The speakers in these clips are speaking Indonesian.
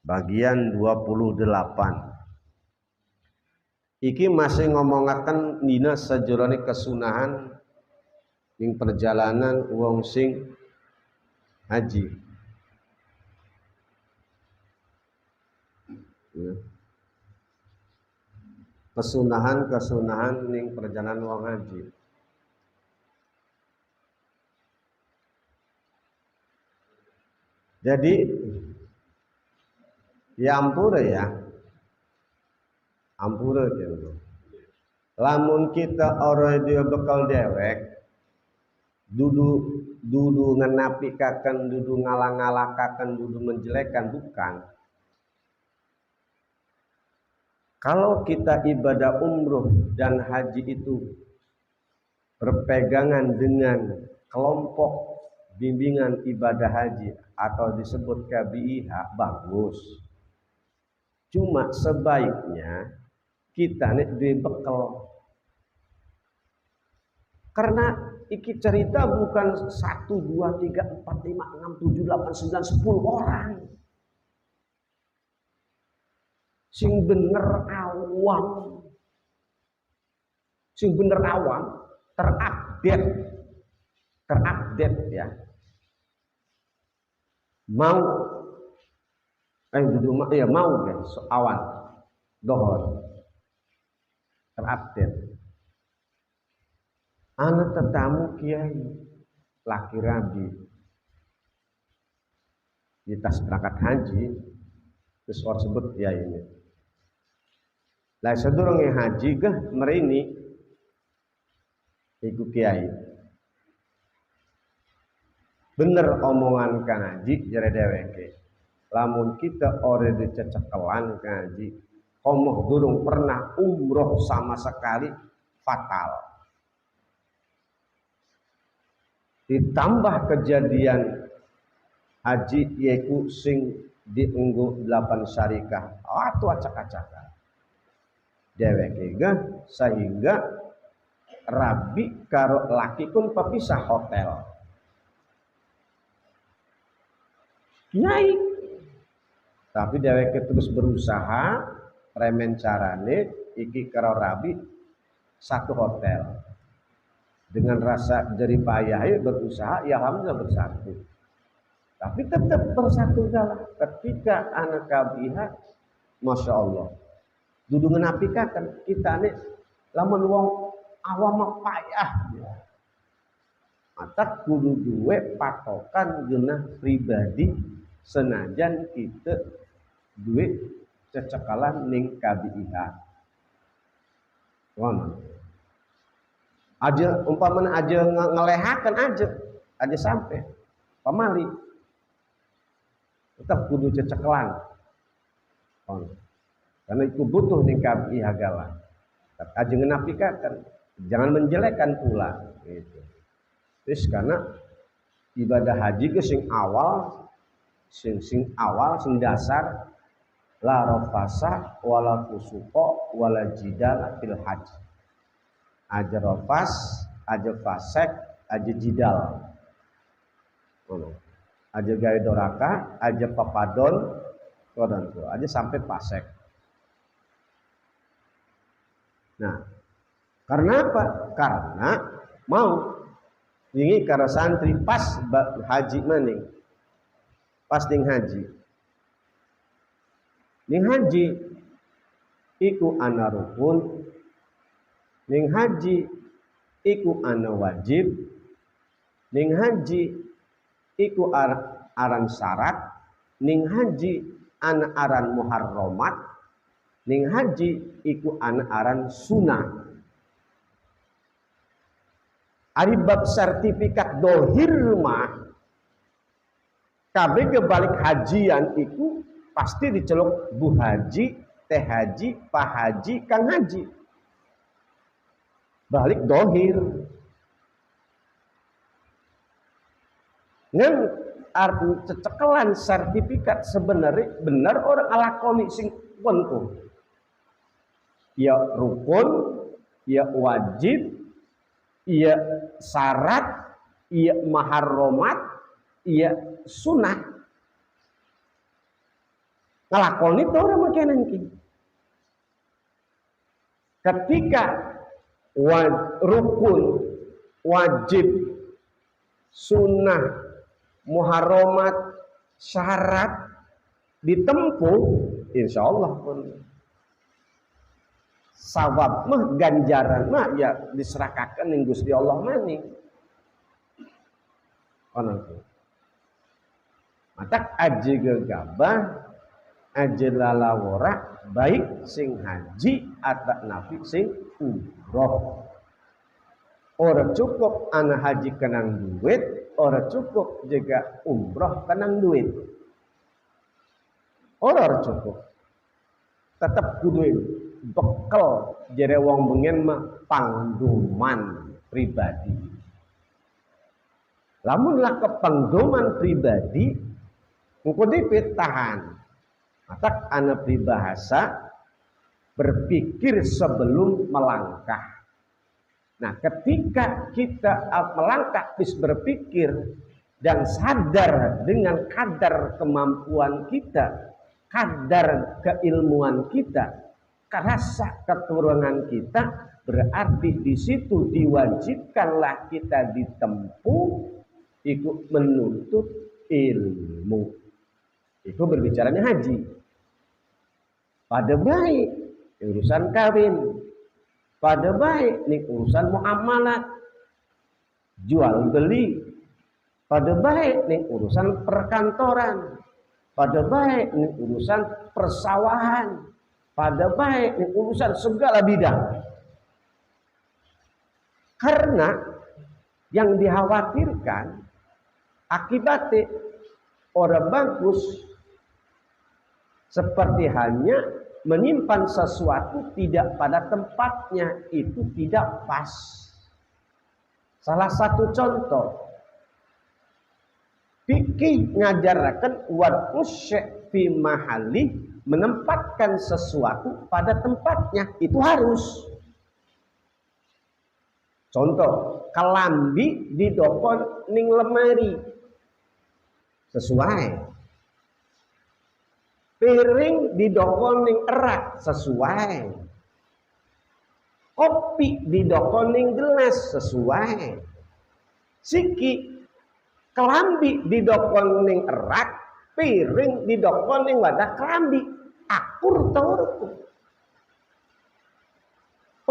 bagian 28. Iki masih ngomongaken dina sajroning kesunahan ing perjalanan wong sing haji. Kesunahan ning perjalanan wong haji. Jadi ya ampura gitu. Lamun kita orang dia bekal dewek, dudu ngenapikaken, dudu ngalang-alakaken, dudu menjelekan, bukan. Kalau kita ibadah umroh dan haji itu berpegangan dengan kelompok bimbingan ibadah haji atau disebut KBIH, bagus. Cuma sebaiknya kita nih dibekal. Karena iki cerita bukan 1, 2, 3, 4, 5, 6, 7, 8, 9, 10 orang. Sing bener awam, terupdate ya. Mau awan dohor terupdate. Anak tetamu kiai laki rabi di tas berangkat haji, terus orang sebut kiai ini. Lah sedurunge haji gah merini iku kiai. Bener omongan Kang Haji jare dheweke. Lamun kita ore dicecekelan Kang Haji, komoh durung pernah umroh sama sekali, fatal. Ditambah kejadian haji yaiku sing dienggo 8 syarikah. Atuh acak-acakan. Dheweke gah sehingga rabi karo laki pun pepisah hotel. Kiai. Tapi dheweke terus berusaha remen carane iki karo rabi satu hotel. Dengan rasa jerih payah berusaha ya alhamdulillah bersatu. Tapi tetap bersatu galah ketika anak KBIH, Masya Allah. Dudu ngenapikaken kita nih lamun wong awam payah. Mata kudu duwe patokan geunah pribadi senajan kita duwe cecekalan ning KBIH. Ngono. Aja umpamana aja ngelehaken aja sampai pamali. Tetap kudu cecekelan. Ngono. Karena itu butuh ning KBIH galah. Aja ngenapikaken, jangan menjelekkan pula gitu. Terus karena ibadah haji ke sing awal sing dasar la rafasa wala fusuqa wala jidal fil haji. Aja rafas, aja fasek, aja jidal. Aja gawe doraka, aja papadon, aja sampai fasek. Nah, karena apa? Karena mau ini karena santri pas haji maning. Pas ding haji. Ning haji iku ana rukun. Ning haji iku ana wajib. Ning haji iku aran syarat. Ning haji ana aran muharramat. Ning haji iku ana aran sunah. Ari bab sertifikat dohir mah kabeh kebalik hajian iku pasti diceluk Bu Haji, Teh Haji, Pak Haji, Kang Haji. Balik dohir. Ngan arti cecekelan sertifikat sebenarnya benar orang alakoni sing penting. Ya rukun, ya wajib, iya syarat, iya maharromat, iya sunnah. ngelakoni itu orang makanan ki. Ketika rukun, wajib, sunnah, muharramat, syarat ditempuh, insya Allah pun sawab mah ganjaran mah ya diserahkan ning Gusti Allah maning. Ono tuh. Matak aji gegabah, aji lalawora, baik sing haji atau nafi sing umroh. Ora cukup anak haji kenang duit, ora cukup juga umroh kenang duit. Ora cukup. Tetap kudu bekal jere wong bengen mah pangdoman pribadi. Lamunlah ke pangdoman pribadi, engko dipitahan. Matak ana pribahasa berpikir sebelum melangkah. Nah, ketika kita melangkah bis berpikir dan sadar dengan kadar kemampuan kita, kadar keilmuan kita, rasa keturunan kita, berarti di situ diwajibkanlah kita ditempuh ikut menuntut ilmu. Itu berbicaranya haji. Pada baik urusan kawin, pada baik nih urusan muamalat, jual beli, pada baik nih urusan perkantoran, pada baik nih urusan persawahan, pada baik nih urusan segala bidang. Karena yang dikhawatirkan akibatnya orang bagus seperti hanya menyimpan sesuatu tidak pada tempatnya, itu tidak pas. Salah satu contoh, fikih ngajarkan wad'us syai' fi mahalli, menempatkan sesuatu pada tempatnya, itu harus. Contoh, kelambi didokon ning lemari, sesuai. Piring didokon ning erak, sesuai. Kopi didokon ning gelas, sesuai. Siki kelambi didokon ning erak, piring didokon ning wadah kelambi, akur tau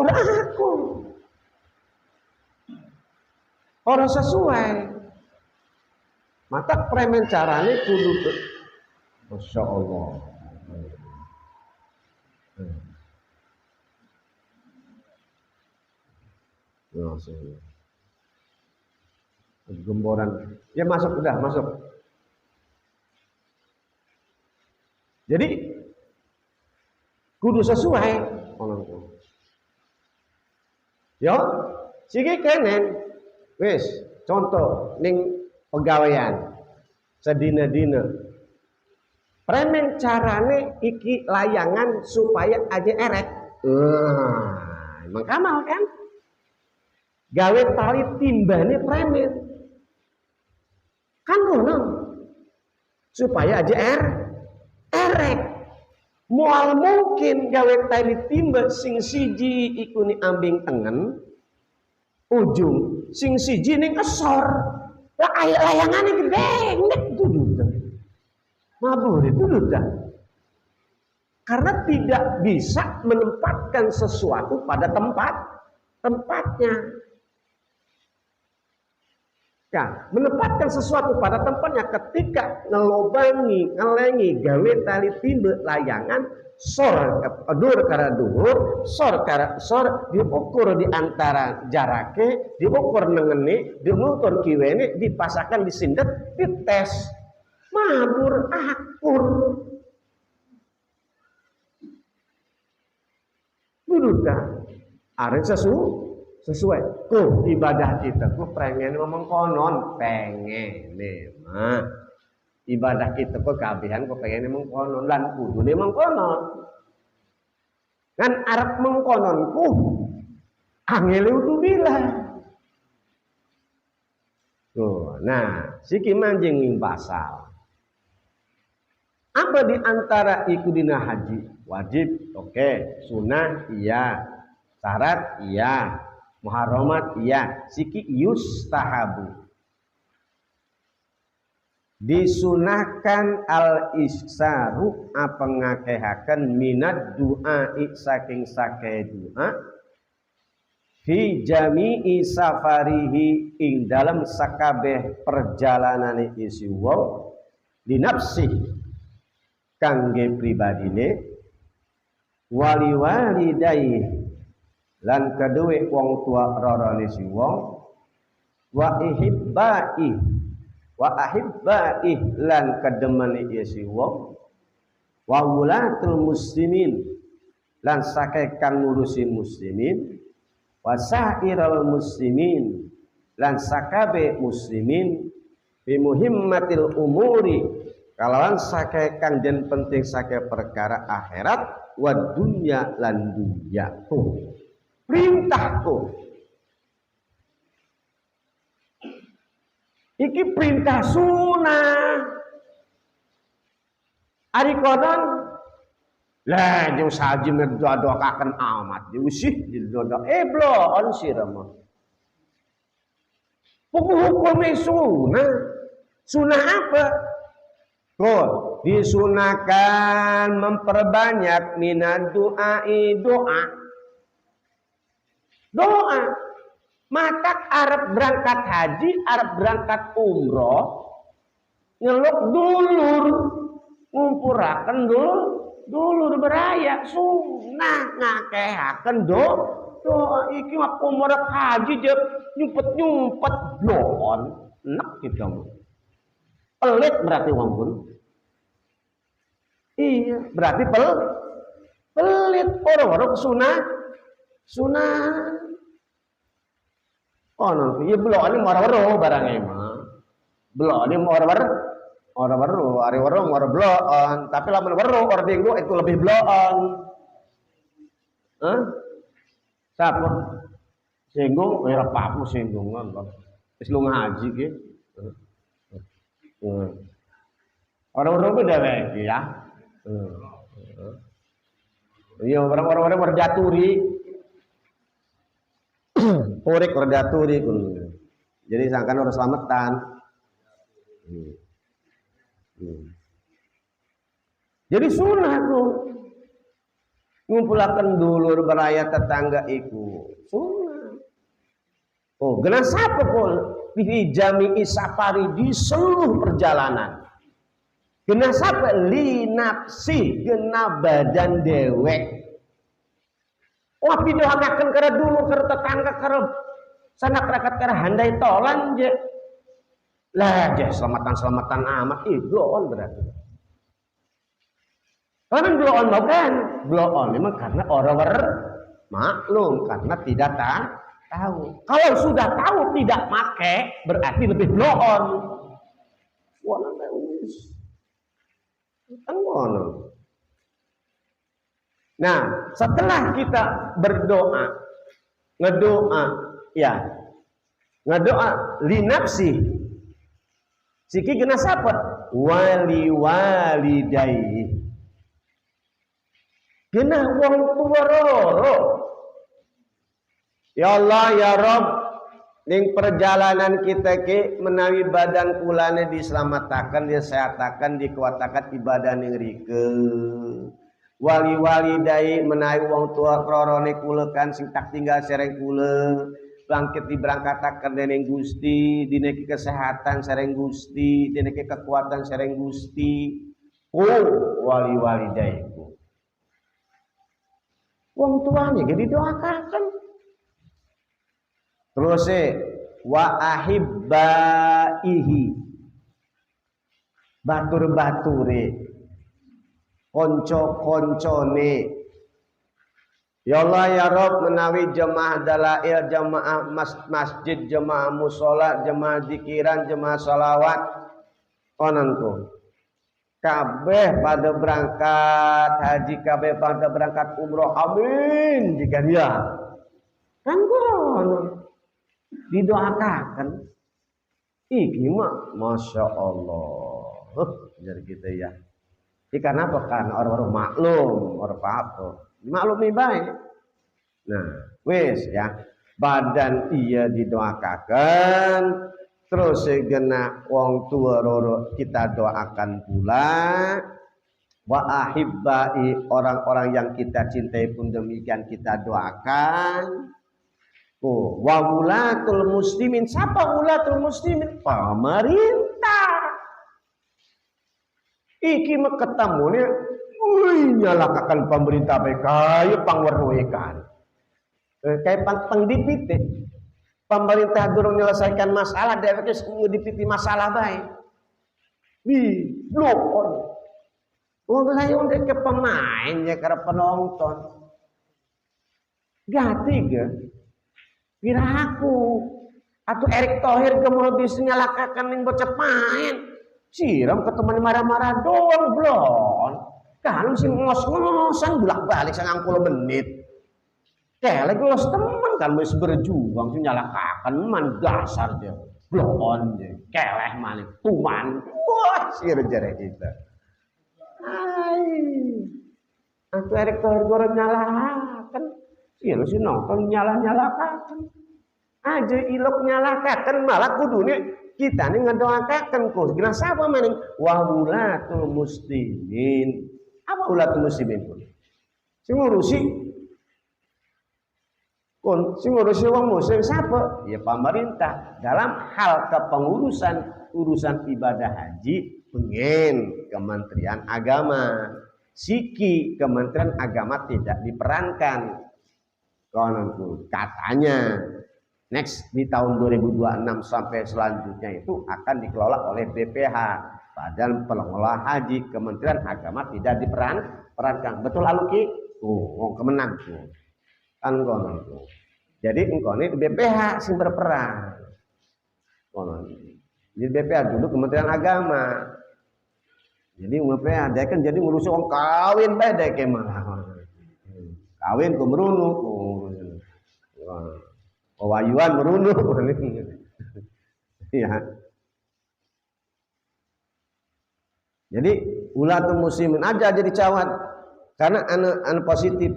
orang akur, orang sesuai. Mata premen carane kudu, Masya Allah. Gemboran, ya masuk, udah masuk. Jadi kudu sesuai. Yo, siki kenen, wis contoh ning pegawaian sedina-dina. Premen carane iki layangan supaya aja eret. Emang kamal kan? Gawe tali timbane premen. Kan ngono. Supaya aja erek. Mual mungkin gawe tali timba sing siji iku ni ambing tengen ujung, sing siji ning esor. Lah layangane gede, nek duduk. Mabur itu dah. Karena tidak bisa menempatkan sesuatu pada tempatnya. Ya, menempatkan sesuatu pada tempatnya ketika ngelengi gawe tali timbe layangan sor dur kara dur, sor kara sor diukur di antara jarake, diukur nengene, diukur kiwene, dipasangkan disindet, dites. Mabur akur. Bududa arek sesuai. Ku ibadah kita ku pengen ngomong konon, pengen mah. Ibadah kita ku kabihan ku pengen ngomong konon lan kudu ngomong konon. Kan arep mengkonon ku angel itu bilang. Tuh, nah siki manjing ning pasal. Apa di antara iku dina haji? Wajib, oke. Sunnah, iya. Syarat, iya. Muharramat, iya. Siki yustahabu. Disunahkan al-iksaru apa ngakehaken minad du'a saking sake du'a fi jami'i safarihi ing dalam sakabeh perjalanan isi wong dinapsi kangge pribadine wali walidai lan kedue wong tua rorone si wong wa ihibbai wa ahibbai lan kademane isi wong wa wulatul muslimin lan sake kang ngurusi muslimin wa sairal muslimin lan sakabe muslimin bi muhimmatil umuri kalawan sake kang den penting sake perkara akhirat wa dunya lan dunya tuh perintahku iki perintah sunah. Ari kodon lah jeung saji merdoakaken amat diusih didodo blon sirama. Hukum sunah. Sunah apa? Tuh, disunahkan memperbanyak minat doa. Doa. Matak Arab berangkat haji, Arab berangkat umroh, ngeluk dulur, ngumpuraken dulur beraya, sunah ngakehaken doa iki mah umroh haji je nyumpet blon, enak kita mah. Pelit berarti wong pun. Iya, berarti pelit orang-orang sunah. Oh no, iya belok ini moro-moro barang emang. Belok ini moro-moro, hari waro moro bloon, tapi lamun waro ording itu lebih bloon. Hah? Siapa? Singgung, ya apa singgungan. Wis lu ngaji ki. Orang-orang beda lagi ya. Iya, orang-orang berjaturi. Urik redaturi jadi sangkan orang selamatan. Jadi sunnah tuh ngumpulaken dulur beraya tetangga iku sunnah. Oh, genah sapa kul fi jami'i safari di seluruh perjalanan. Genah sapa li nafsi genah badan dewek. Wah pidohakaken kara dulu kara tetangga kara sanak rakat kara handai tolan je. Lah je selamatan amat bloon berarti. Karena bloon bukan, bloon memang karena orang maklum karena tidak tahu. Kalau sudah tahu tidak make berarti lebih bloon. Wah nanti wis. Kan ngono. Nah, setelah kita berdoa, ngedoa linapsi. Siki kena siapa? Wali walidai. Kena wong tua roro. Ya Allah ya Rabb, ning perjalanan kita ki menawi badan kulane diselamatkan, disehatakan, dikuatakan ibadah ning rike. Wali-wali menawi wong tua krorone kulekan sing tak tinggal sereng kule bangkit diberangkataken dening Gusti dineki kesehatan sereng Gusti dineki kekuatan sereng Gusti wali-wali ku wong tuane ge didoakaken terus wa ahibbaihi batur-bature konco-koncone ya Allah ya Rabb menawi jemaah dalail jemaah masjid jemaah musola jemaah zikiran jemaah salawat onanku kabeh pada berangkat haji kabeh pada berangkat umroh amin jika dia kan ngono didoakan iki mah masya Allah jadi kita ya Ikan apa kan orang-orang maklum, orang apa? Maklum nih baik. Nah, wis ya. Badan iya didoakan, terus segena wong tua roro kita doakan pula. Wa ahibbai, orang-orang yang kita cintai pun demikian kita doakan. Oh, wa wulatul muslimin, siapa wulatul muslimin? Pemerintah. Iki mah ketemunya, nyalakakan pemerintah baik kayak pangwerwekan. Kayak pangdipiti. Pemerintah durung menyelesaikan masalah, dia ngedipiti masalah baik. Blok. Wong lain udah ke pemain ya karena penonton. Gati ke? Kira aku atau Erick Thohir kemudian bisa nyalakakan yang bocah main. Siram ke teman marah-marah doang belum. Kan si ngos-ngosan bolak-balik 90 menit. Kayak lagi los teman kan bisa berjuang sih nyalakakan man dasar dia. Belum dia. Keleh maling tuman. Wah, sirjare kita. Hai. Atau Erick Thohir goreng nyalakan. Iya lu sih nonton nyala-nyalakan. Aja ilok nyalakakan malah kudunya kita nih ngedoakan kok. Gila siapa maning wahulatul muslimin. Apa ulatul muslimin pun? Sing ngurusi kon sing ngurusi wong muslim siapa? Ya pemerintah dalam hal kepengurusan urusan ibadah haji pengen Kementerian Agama. Siki Kementerian Agama tidak diperankan. Kononku katanya next di tahun 2026 sampai selanjutnya itu akan dikelola oleh BPH. Badan Pengelola Haji Kementerian Agama tidak diperankan. Betul lalu ki? Oh, kemenang tuh. Kan kononku. Jadi engkau ini BPH sing berperan. Konon. Jadi BPH dulu Kementerian Agama. Jadi BPH dia kan jadi ngurusi orang kawin bae dek malah. Kawin ku merunu. Wayuan merunu. Ya. Jadi ulatul muslimin aja jadi cawat. Karena anu positif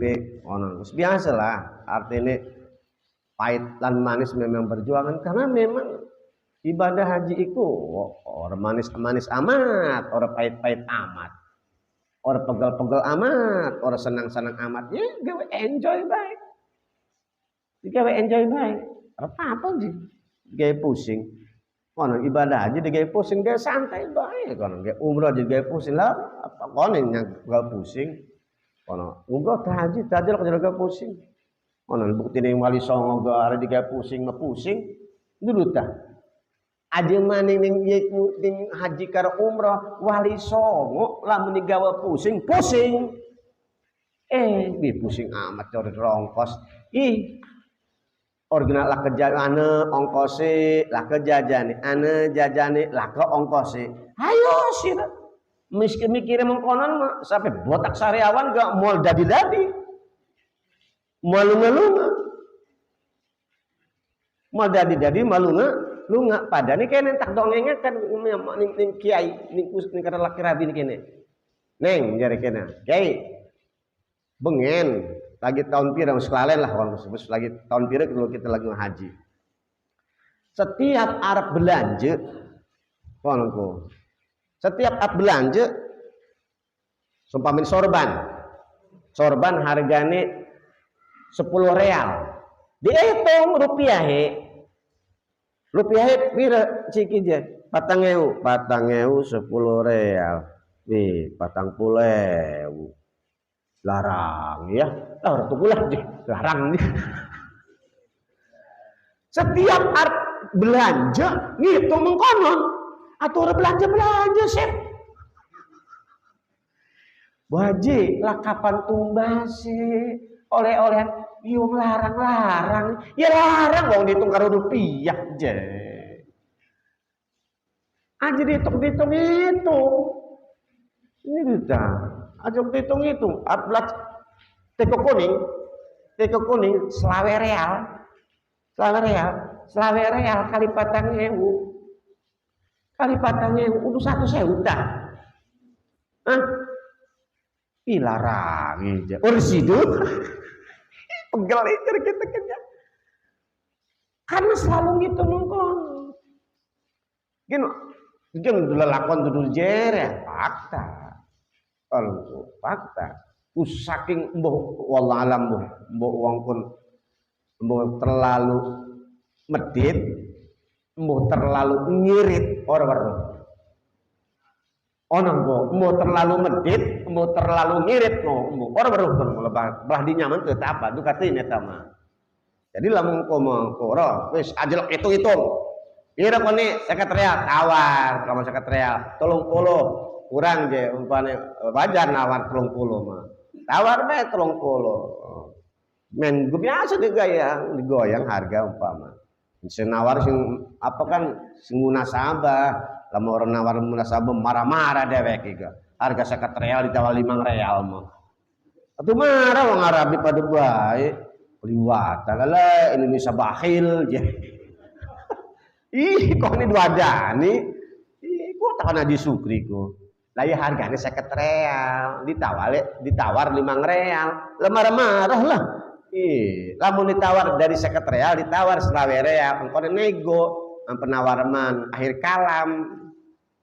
biasalah artinya pahit dan manis memang perjuangan karena memang ibadah haji itu orang manis-manis amat, orang pahit-pahit amat. Orang pegel-pegel amat, orang senang-senang amat. Ya, gawe enjoy baik. Gawe enjoy baik. Apa sih? Gawe pusing. Kono ibadah aja digawe pusing, gawe santai baik. Kono gawe umroh aja gawe pusing lah. Apa kono yang gawe pusing? Kono umroh haji tadi lo gawe pusing. Kono bukti ning Wali Songo gawe digawe pusing, mah pusing. Dulu tah. Aja maning ning haji karo umroh Wali Songo lamun digawe pusing. Pusing amat cari rongkos. Original lah kejadian ongkosi lah kejajane jajane lah ke ongkosi. Hayo sih miskin mikir mengkonon mah sampai botak sariawan gak mau dadi malunga mau dadi malunga padane kene tak dongengnya kan ning kiai ning kada laki rabi kene neng jare kene kiai bengen lagi tahun pira sekalian lah kalau lagi tahun pira kalau kita lagi haji. Setiap Arab belanja, kalau setiap Arab belanja, sumpamin sorban harganya 10 real. Dihitung rupiah pira ciki je? 4.000 10 real. Nih 40.000. Larang ya, orang tuh pulang deh, larang nih. Setiap belanja ngitung mengkonon, atau orang belanja sih. Baji lah kapan tumbasi oleh-oleh yung larang, ya larang wong dihitung karo rupiah je. Aja dihitung itu. Ini kita. Aja hitung atlas teko kuning selawe real kali 4.000 udah 1.000 dah. Ilarang aja. Ursidu. Pegel itu kita kerja. Karena selalu gitu nongkon. Gini lelakon tudur jere fakta. Kalau fakta. Saking mbuh wallah alam mbuh wong pun mbuh terlalu medit, mbuh terlalu ngirit orang-orang. Ono mbuh terlalu medit, mbuh terlalu ngirit mbuh orang-orang pun belah di nyaman teu apa du kateuin eta mah. Jadi lamun komo wis ajelek hitung-hitung. Pira kone sekretariat tawar, kalau sekretariat 30 kurang je umpane wajar nawar 30 mah. Tawar bae 30. Men gue biasa digoyang harga umpama. Sing nawar sing apa kan sing munasabah, lamun orang nawar munasabah marah-marah dewek ieu. Harga 50 real ditawar 5 real mah. Atuh marah wong Arabi pada bae. Liwat, lala Indonesia bakhil je. Ih, kok ini duadani? Ih, kok takana disukri ku. Lah ya harganya 50 real, ditawar 5 real. Lah marah-marah lah. Ih, lamun ditawar dari 50 real ditawar 20 real, engko nego penawar man akhir kalam.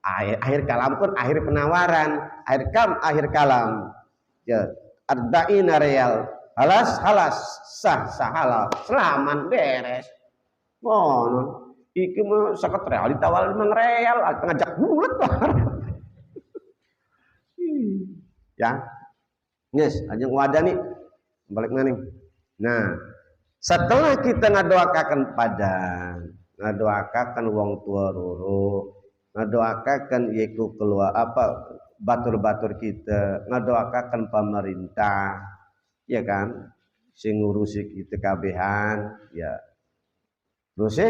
Akhir kalam pun akhir penawaran, akhir kalam. Ya, arba'ina real. Halas sah halal selamat beres ngono iki mah 50 real ditawar 5 real ngajak bulet ya yes ajeng wadani balik maning. Nah setelah kita ngadoakaken padan ngadoakaken wong tua roro ngadoakaken yaiku keluar apa batur-batur kita ngadoakaken pemerintah ya kan sing ngurusi kita kabehan ya terus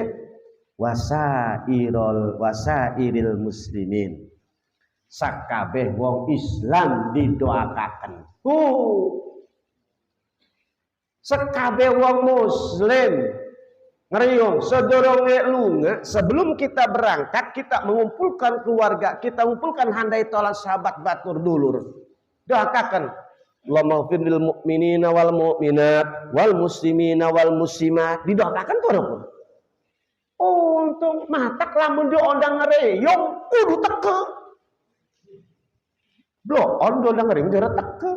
wasairil muslimin sakabeh wong Islam didoakaken sakabeh wong muslim ngeriung sedurunge lunga sebelum kita berangkat kita mengumpulkan keluarga kita mengumpulkan handai tolan sahabat batur dulur doakan Allahumma ighfir lil mu'minina wal mu'minat wal muslimina wal muslimat didoakan pun. Oh, untung matak lamun diondang ngareyong kudu teke. Blok on diondang ngareyong dara teke.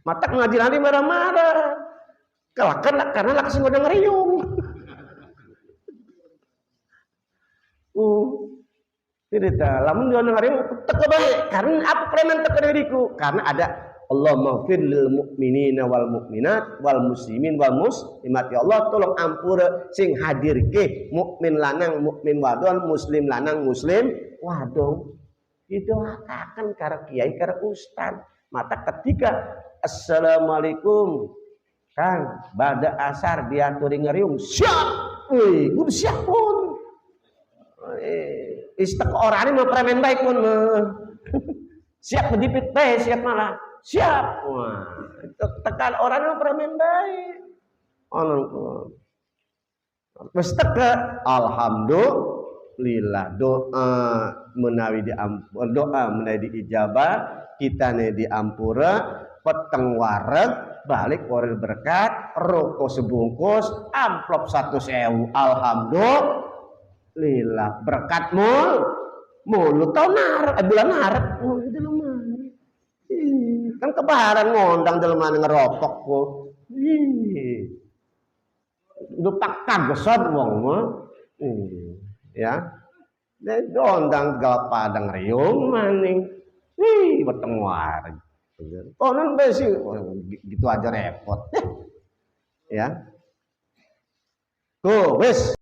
Matak ngajilani marah-marah. Kalakan karena lak sing ondang ngareyong. Tidak, lamun diondang ngareyong teke bae karena apa premen teke diriku karena ada Allahumma ighfir lil mu'minina wal mu'minat wal muslimin wal muslimat ya Allah tolong ampura sing hadirke mukmin lanang mukmin wadon muslim lanang muslim wadon didoakan karo kiai karo ustaz mata ketika assalamualaikum Kang bada asar diaturi ngeriung siap wih kudu siap pun istek orangnya mau premen baik pun siap medipit baik siap malah siap wah tekan orangnya mau premen baik terus teka alhamdulillah doa menawi diijabah kita nih diampura peteng wareg balik warel berkat rokok sebungkus amplop 1.000 alhamdulillah berkat mulut tahun bulan Maret kan kebaran ngondang dalam ngerokok kok dupak kagesot wong mah ya ngondang gal padang riung maning beteng wareg konon besi gitu aja repot ya tuh wis